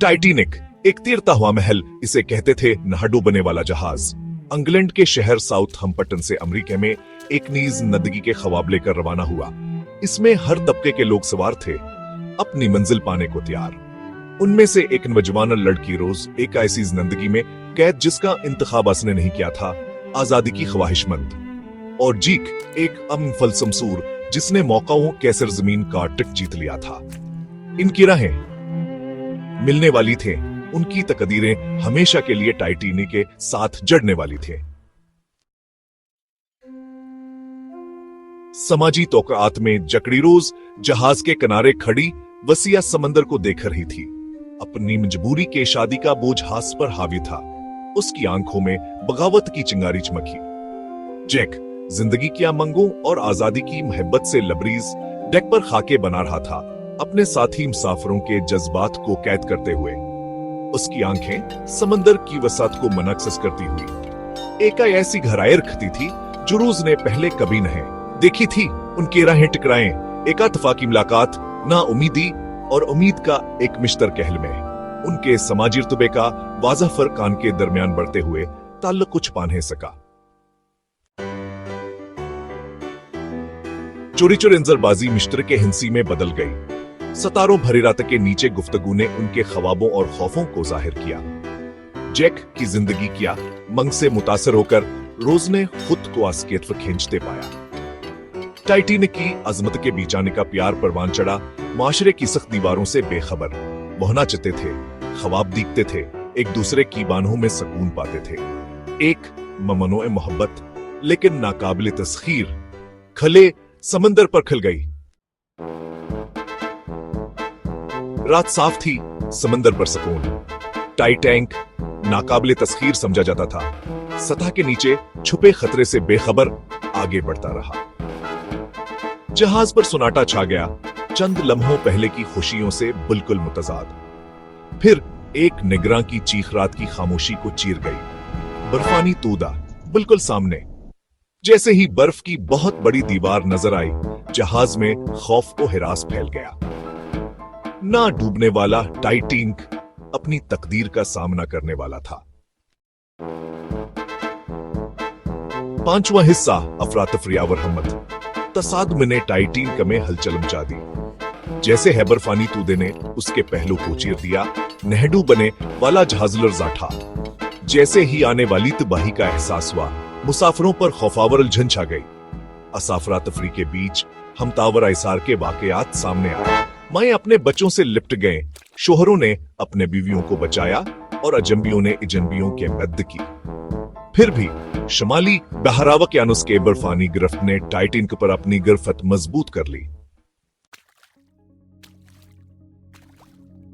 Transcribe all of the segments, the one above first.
Titanic एक तैरता हुआ महल, इसे कहते थे नहा डूबने वाला जहाज, इंग्लैंड के शहर साउथहम्पटन से अमेरिका में एक नीज नदगी के ख्वाब लेकर रवाना हुआ। इसमें हर तबके के लोग सवार थे, अपनी मंजिल पाने को तैयार। उनमें से एक नौजवान लड़की रोज, एक ऐसी जिंदगी में कैद जिसका इंतखाब उसने नहीं किया था, आजादी की ख्वाहिशमंद। और जीक एक फलसमसूर जिसने मौकाओं कैसर जमीन का टिक जीत लिया था। इनकी राहें मिलने वाली थे, उनकी तकदीरें हमेशा के लिए टाइटैनिक के साथ जड़ने वाली थे। समाजी तौक़ात में जकड़ी रोज जहाज के किनारे खड़ी वसिया समंदर को देख रही थी। अपनी मजबूरी के शादी का बोझ हाथ पर हावी था। उसकी आंखों में बगावत की चिंगारी चमकी। जैक जिंदगी की मंगों और आजादी की मोहब्बत से लबरीज डेक पर खाके बना रहा था, अपने साथी मुसाफिरों के जज्बात को कैद करते हुए। उसकी आंखें समंदर की वसात को मनक्सस करती हुई एक ऐसी गहराई रखती थी जो रोज ने पहले कभी नहीं देखी थी। उनकी राहें टकराएं, एक इत्तेफाकी मुलाकात, ना उम्मीदी और उम्मीद का एक मिश्तर कहल में। उनके समाजी रुतबे का वाज़ह फर्क के दरमियान बढ़ते हुए ताल्लुक कुछ पा नहीं सका। चोरी चोरी इंजरबाजी मिश्तर के हिंसी में बदल गई। सतारों भरी रात के नीचे गुफ्तगू ने उनके ख्वाबों और खौफों को जाहिर किया। जैक की जिंदगी किया मंग से मुतासर होकर रोज ने खुद को आसकी तरफ खींचते पाया। टाइटैनिक की अजमत के बीच आने का प्यार परवान चढ़ा, माशरे की सख्त दीवारों से बेखबर। वह नाचते थे, ख्वाब दीखते थे, एक दूसरे की बाहों में सुकून पाते थे। एक ममनो मोहब्बत लेकिन नाकाबिल तस्खीर खले समंदर पर खिल गई। रात साफ थी, समंदर पर सुकून। टाइटैनिक नाकाबिल तस्खीर समझा जाता था। सतह के नीचे छुपे खतरे से बेखबर आगे बढ़ता रहा। जहाज पर सुनाटा छा गया, चंद लम्हों पहले की खुशियों से बिल्कुल मुतजाद। फिर एक निगरां की चीख रात की खामोशी को चीर गई। बर्फानी तूदा बिल्कुल सामने। जैसे ही बर्फ की बहुत बड़ी दीवार नजर आई, जहाज में खौफ को हिरास फैल गया। ना डूबने वाला टाइटैनिक अपनी तकदीर का सामना करने वाला था। पांचवां हिस्सा अफरातफरी और हिम्मत। तसादुम ने टाइटैनिक में हलचल मचा दी। जैसे है बर्फानी तूदे ने उसके पहलू को चीर दिया, नहडू बने वाला जहाज लर्जा था। जैसे ही आने वाली तबाही का एहसास हुआ, मुसाफिरों पर खौफावर उलझन छा गई। असाफरा तफरी के बीच हमतावर ऐसार के वाकयात सामने आए। माए अपने बच्चों से लिपट गए, शोहरों ने अपने बीवियों को बचाया और अजंबियों ने अजनबियों के मदद की। फिर भी शमाली बहरावकियानुस के बर्फानी गिरफ्त ने टाइटैनिक पर अपनी गिरफ्त मजबूत कर ली।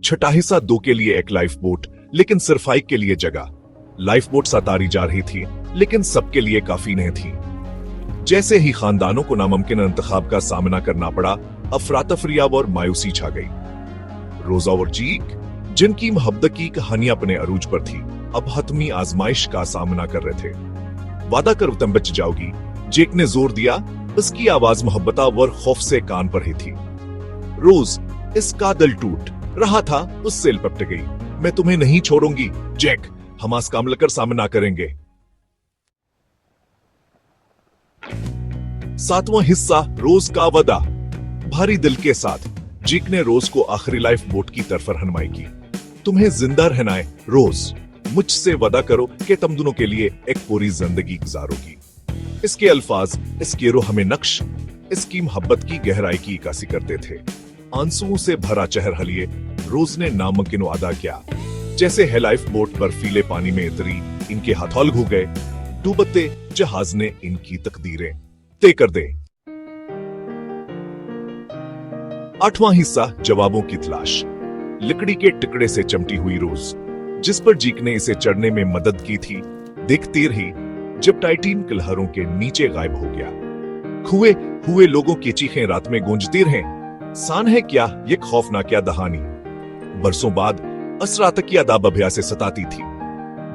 छठा हिस्सा 2 के लिए एक लाइफ बोट, लेकिन सिर्फ एक के लिए जगह। लाइफ बोट सतारी जा रही थी, लेकिन सबके लिए काफी नहीं थी। जैसे ही खानदानों को नामुमकिन इंतखाब का सामना करना पड़ा, अफरातफरी और मायूसी छा गई। रोजा और जीक, जिनकी मोहब्बत की कहानियां अपने अरूज पर थी, अब हतमी आजमाइश का सामना कर रहे थे। वादा कर तुम बच जाओगी, जेक ने जोर दिया। उसकी आवाज मोहब्बता और खौफ से कान पर ही थी। रोज इसका दिल टूट रहा था, उससे लिपट गई। मैं तुम्हें नहीं छोड़ूंगी जैक, हम आज काम लेकर सामना करेंगे। 7वां हिस्सा रोज का वादा। भारी दिल के साथ जीक ने रोज को आखिरी लाइफ बोट की तरफ रहनुमाई की। तुम्हें जिंदा रहना है रोज, मुझसे वादा करो कि तुम दोनों के लिए एक पूरी जिंदगी गुजारोगी। इसके अल्फाज, इसकी रूह में नक्श, इसकी मोहब्बत की गहराई की इक्कासी करते थे। आंसुओं से भरा चेहरा लिए रोज ने नामुमकिन वादा किया। जैसे है लाइफ बोट बर्फीले पानी में उतरी, इनके हथौल घू गए। डूबते जहाज ने इनकी तकदीरें तय कर दे। 8वां हिस्सा जवाबों की तलाश। लकड़ी के टुकड़े से चमटी हुई रोज, जिस पर जीक ने इसे चढ़ने में मदद की थी, देखती रही जब टाइटैनिक लहरों के नीचे गायब हो गया। खुए हुए लोगों की चीखें रात में गूंजती रहें। सान है क्या ये खौफनाक दहानी बरसों बाद असरात की अदाब अभया से सताती थी।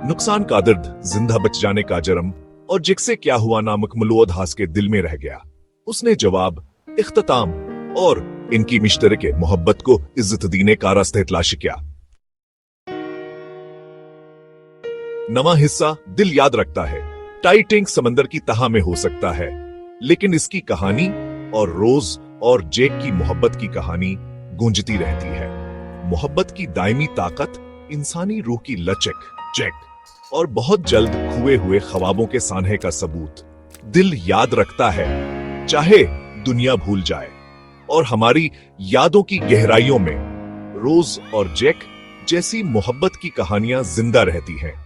नुकसान का दर्द, जिंदा बच जाने का जरम, और जिससे क्या हुआ नामक मलूद हास के दिल में रह गया। उसने जवाब, इख्तिताम और इनकी मुश्तरके मोहब्बत को इज्जत देने का रास्ता तलाश किया। नवा हिस्सा दिल याद रखता है। टाइटैनिक समंदर की तह में हो सकता है, लेकिन इसकी कहानी और रोज और जैक की मोहब्बत की कहानी गूंजती रहती है। मोहब्बत की दायमी ताकत, इंसानी रूह की लचक, जैक और बहुत जल्द खोए हुए ख्वाबों के सान्हे का सबूत दिल याद रखता है, चाहे दुनिया भूल जाए। और हमारी यादों की गहराइयों में रोज और जैक जैसी मोहब्बत की कहानियां जिंदा रहती हैं।